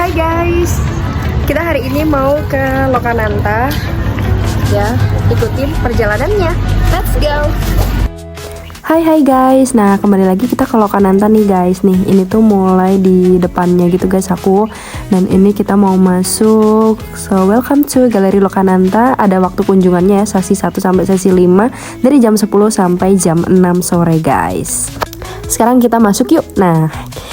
Hai guys, kita hari ini mau ke Lokananta ya, ikutin perjalanannya. Let's go. Hai guys, nah kembali lagi kita ke Lokananta nih guys. Nih ini tuh mulai di depannya gitu guys aku. Dan ini kita mau masuk. So welcome to Galeri Lokananta. Ada waktu kunjungannya ya, sesi 1 sampai sesi 5 dari jam 10 sampai jam 6 sore guys. Sekarang kita masuk yuk. Nah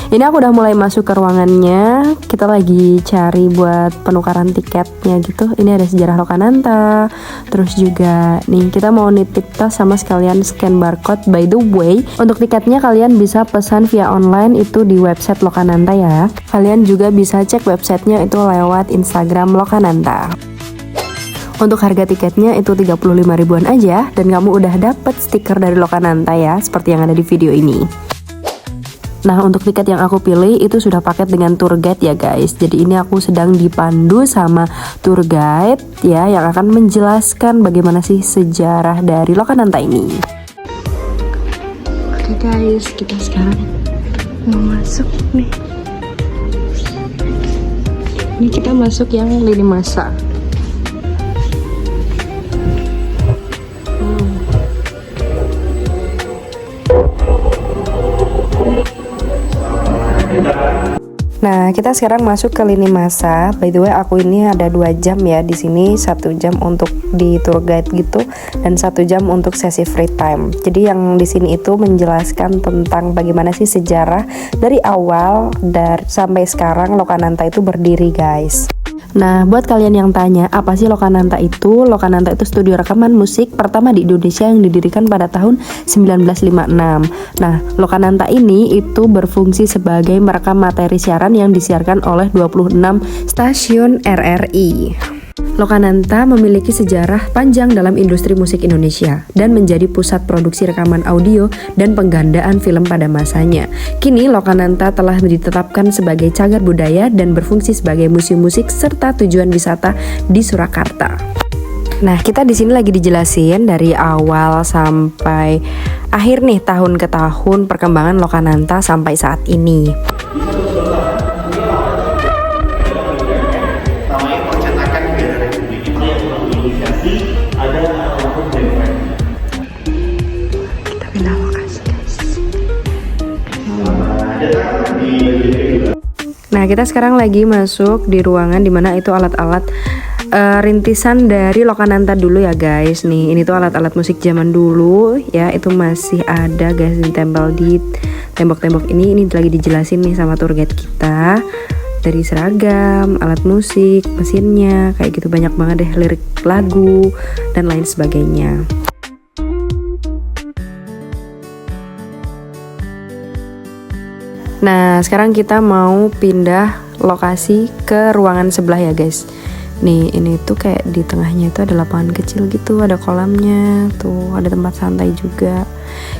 ini aku udah mulai masuk ke ruangannya. Kita lagi cari buat penukaran tiketnya gitu. Ini ada sejarah Lokananta. Terus juga nih kita mau nitip tas sama sekalian scan barcode. By the way, untuk tiketnya kalian bisa pesan via online itu di website Lokananta ya. Kalian juga bisa cek websitenya itu lewat Instagram Lokananta. Untuk harga tiketnya itu 35 ribuan aja. Dan kamu udah dapet stiker dari Lokananta ya, seperti yang ada di video ini. Nah untuk tiket yang aku pilih itu sudah paket dengan tour guide ya guys. Jadi ini aku sedang dipandu sama tour guide ya, yang akan menjelaskan bagaimana sih sejarah dari Lokananta ini. Oke guys, kita sekarang mau masuk nih. Ini kita masuk yang lini masa. Nah, kita sekarang masuk ke lini masa. By the way, aku ini ada 2 jam ya di sini, 1 jam untuk di tour guide gitu dan 1 jam untuk sesi free time. Jadi yang di sini itu menjelaskan tentang bagaimana sih sejarah dari awal sampai sekarang Lokananta itu berdiri, guys. Nah, buat kalian yang tanya, apa sih Lokananta itu? Lokananta itu studio rekaman musik pertama di Indonesia yang didirikan pada tahun 1956. Nah, Lokananta ini itu berfungsi sebagai merekam materi siaran yang disiarkan oleh 26 stasiun RRI. Lokananta memiliki sejarah panjang dalam industri musik Indonesia dan menjadi pusat produksi rekaman audio dan penggandaan film pada masanya. Kini Lokananta telah ditetapkan sebagai cagar budaya dan berfungsi sebagai museum musik serta tujuan wisata di Surakarta. Nah, kita di sini lagi dijelasin dari awal sampai akhir nih, tahun ke tahun perkembangan Lokananta sampai saat ini. Nah, kita sekarang lagi masuk di ruangan dimana itu alat-alat rintisan dari Lokananta dulu ya guys. Nih, ini tuh alat-alat musik zaman dulu ya, itu masih ada guys ditempel di tembok-tembok ini. Ini lagi dijelasin nih sama tour guide kita. Dari seragam, alat musik, mesinnya, kayak gitu banyak banget deh, lirik lagu dan lain sebagainya. Nah, sekarang kita mau pindah lokasi ke ruangan sebelah ya guys. Nih, ini tuh kayak di tengahnya itu ada lapangan kecil gitu, ada kolamnya, tuh ada tempat santai juga.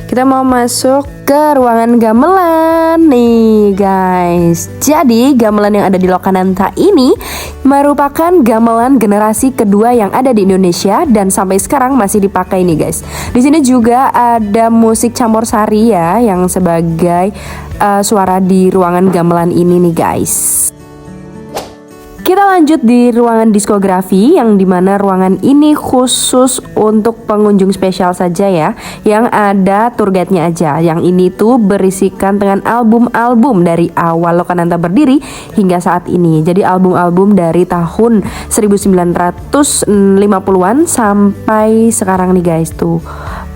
Kita mau masuk ke ruangan gamelan nih guys. Jadi gamelan yang ada di Lokananta ini merupakan gamelan generasi kedua yang ada di Indonesia dan sampai sekarang masih dipakai nih guys. Di sini juga ada musik campur sari ya, yang sebagai suara di ruangan gamelan ini nih guys. Kita lanjut di ruangan diskografi, yang dimana ruangan ini khusus untuk pengunjung spesial saja ya, yang ada tour guide-nya aja. Yang ini tuh berisikan dengan album-album dari awal Lokananta berdiri hingga saat ini. Jadi album-album dari tahun 1950-an sampai sekarang nih guys, tuh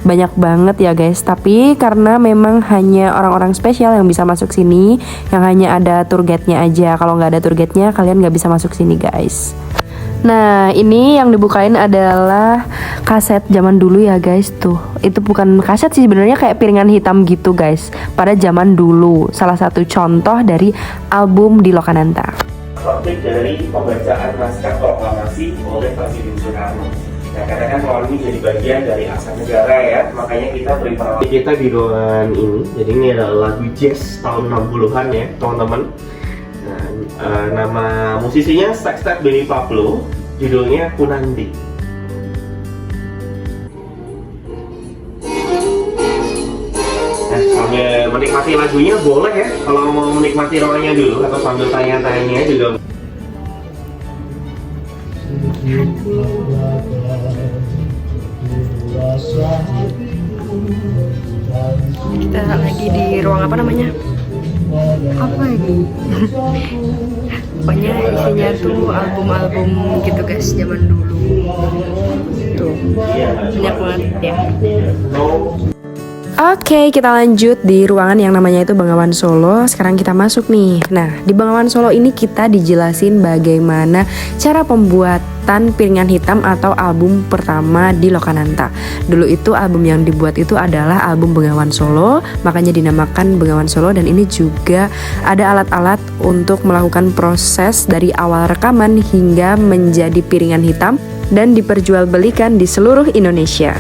banyak banget ya guys. Tapi karena memang hanya orang-orang spesial yang bisa masuk sini, yang hanya ada tour guide-nya aja. Kalau nggak ada tour guide-nya, kalian nggak bisa masuk sini guys. Nah, ini yang dibukain adalah kaset zaman dulu ya guys. Tuh, itu bukan kaset sih sebenarnya, kayak piringan hitam gitu guys, pada zaman dulu. Salah satu contoh dari album di Lokananta. Topik dari pembacaan naskah proklamasi oleh Presiden Soekarno. Nah, karena kan ruangan ini jadi bagian dari Aksara Negara ya, makanya kita beri perawatan. Kita di ruangan ini, jadi ini adalah lagu jazz tahun 60-an ya teman-teman. Nah, nama musisinya Sextet Benny Pablo, judulnya Kunanti. Nah, sambil menikmati menikmati lagunya boleh ya. Kalau mau menikmati rohnya dulu atau sambil tanya-tanya juga. Kita lagi di ruang apa namanya? Apa ini? Pokoknya isinya tuh album-album gitu guys, zaman dulu. Tuh, banyak banget ya. Oke, kita lanjut di ruangan yang namanya itu Bengawan Solo. Sekarang kita masuk nih. Nah, di Bengawan Solo ini kita dijelasin bagaimana cara pembuatan piringan hitam atau album pertama di Lokananta. Dulu itu album yang dibuat itu adalah album Bengawan Solo, makanya dinamakan Bengawan Solo. Dan ini juga ada alat-alat untuk melakukan proses dari awal rekaman hingga menjadi piringan hitam dan diperjualbelikan di seluruh Indonesia.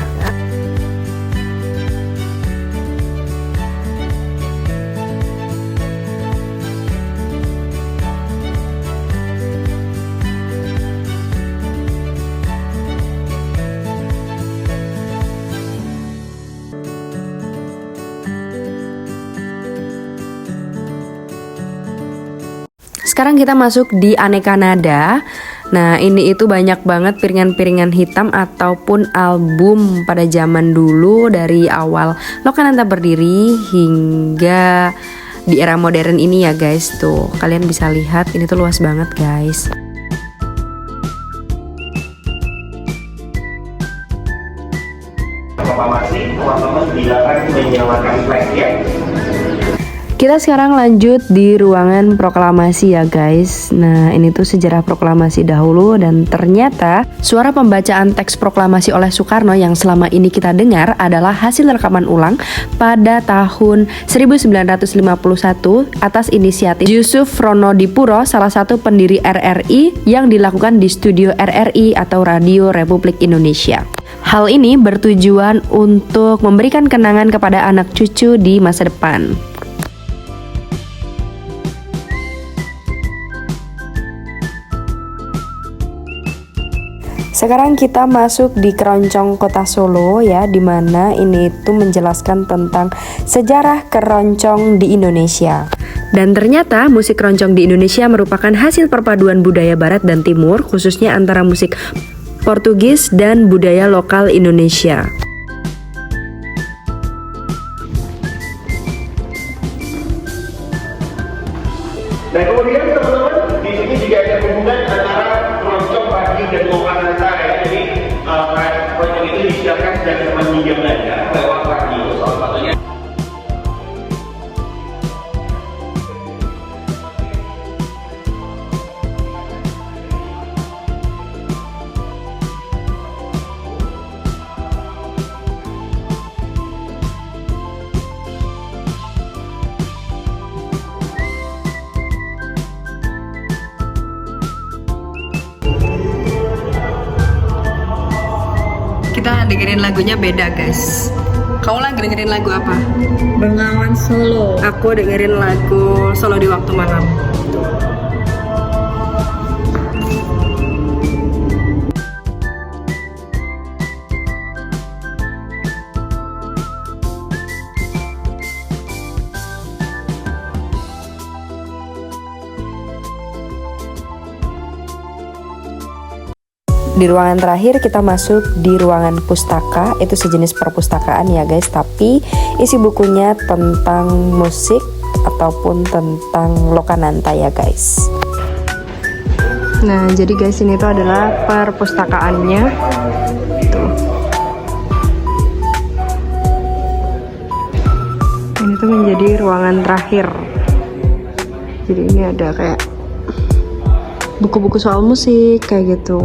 Sekarang kita masuk di Aneka Nada. Nah, ini itu banyak banget piringan-piringan hitam ataupun album pada zaman dulu dari awal Lokananta berdiri hingga di era modern ini ya guys. Tuh, kalian bisa lihat ini tuh luas banget guys. Proklamasi, teman-teman dilarang menyalakan flag ya. Kita sekarang lanjut di ruangan proklamasi ya guys. Nah, ini tuh sejarah proklamasi dahulu dan ternyata suara pembacaan teks proklamasi oleh Soekarno yang selama ini kita dengar adalah hasil rekaman ulang pada tahun 1951 atas inisiatif Yusuf Ronodipuro, salah satu pendiri RRI, yang dilakukan di studio RRI atau Radio Republik Indonesia. Hal ini bertujuan untuk memberikan kenangan kepada anak cucu di masa depan. Sekarang kita masuk di Keroncong Kota Solo ya, dimana ini itu menjelaskan tentang sejarah keroncong di Indonesia. Dan ternyata musik keroncong di Indonesia merupakan hasil perpaduan budaya barat dan timur, khususnya antara musik Portugis dan budaya lokal Indonesia. Dan kemudian teman-teman di sini juga ada hubungan antara keroncong pagi dan Lokananta ya. Jadi keroncong itu disiarkan sejak zaman Hindia Belanda lewat radio salah satunya. Kita dengerin lagunya beda guys. Kamu lagi dengerin lagu apa? Bengawan Solo. Aku dengerin lagu Solo di Waktu Malam. Di ruangan terakhir kita masuk di ruangan pustaka. Itu sejenis perpustakaan ya guys, tapi isi bukunya tentang musik ataupun tentang Lokananta ya guys. Nah, jadi guys, ini tuh adalah perpustakaannya. Tuh. Ini tuh menjadi ruangan terakhir. Jadi ini ada kayak buku-buku soal musik kayak gitu.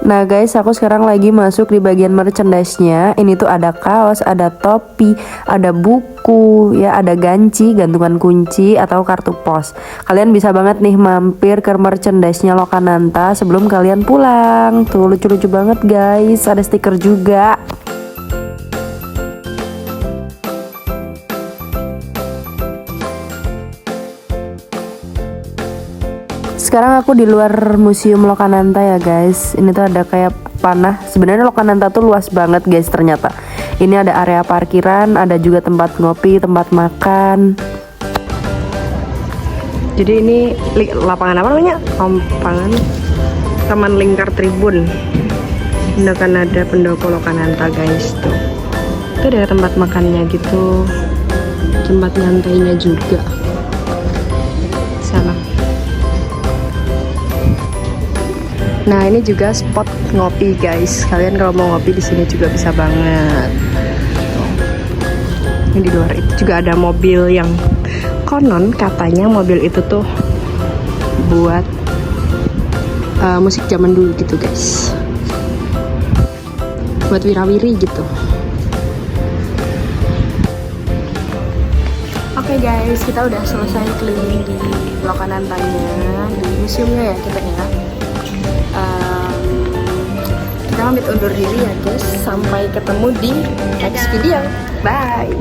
Nah guys, aku sekarang lagi masuk di bagian merchandise-nya. Ini tuh ada kaos, ada topi, ada buku, ya, ada ganci, gantungan kunci atau kartu pos. Kalian bisa banget nih mampir ke merchandise-nya Lokananta sebelum kalian pulang. Tuh lucu-lucu banget guys, ada stiker juga. Sekarang aku di luar Museum Lokananta ya guys. Ini tuh ada kayak panah. Sebenarnya Lokananta tuh luas banget guys ternyata. Ini ada area parkiran, ada juga tempat ngopi, tempat makan. Jadi ini lapangan apa namanya? Lapangan Taman Lingkar Tribun. Ini akan ada pendopo Lokananta guys tuh. Itu ada tempat makannya gitu, tempat nyantainya juga. Sana. Nah ini juga spot ngopi guys. Kalian kalau mau ngopi di sini juga bisa banget. Tuh. Ini di luar itu juga ada mobil yang konon katanya mobil itu tuh buat musik zaman dulu gitu guys. Buat wirawiri gitu. Oke guys, kita udah selesai keliling di Lokanantanya, di museumnya ya kita ya. Kita pamit undur diri ya guys. Sampai ketemu di next video. Bye.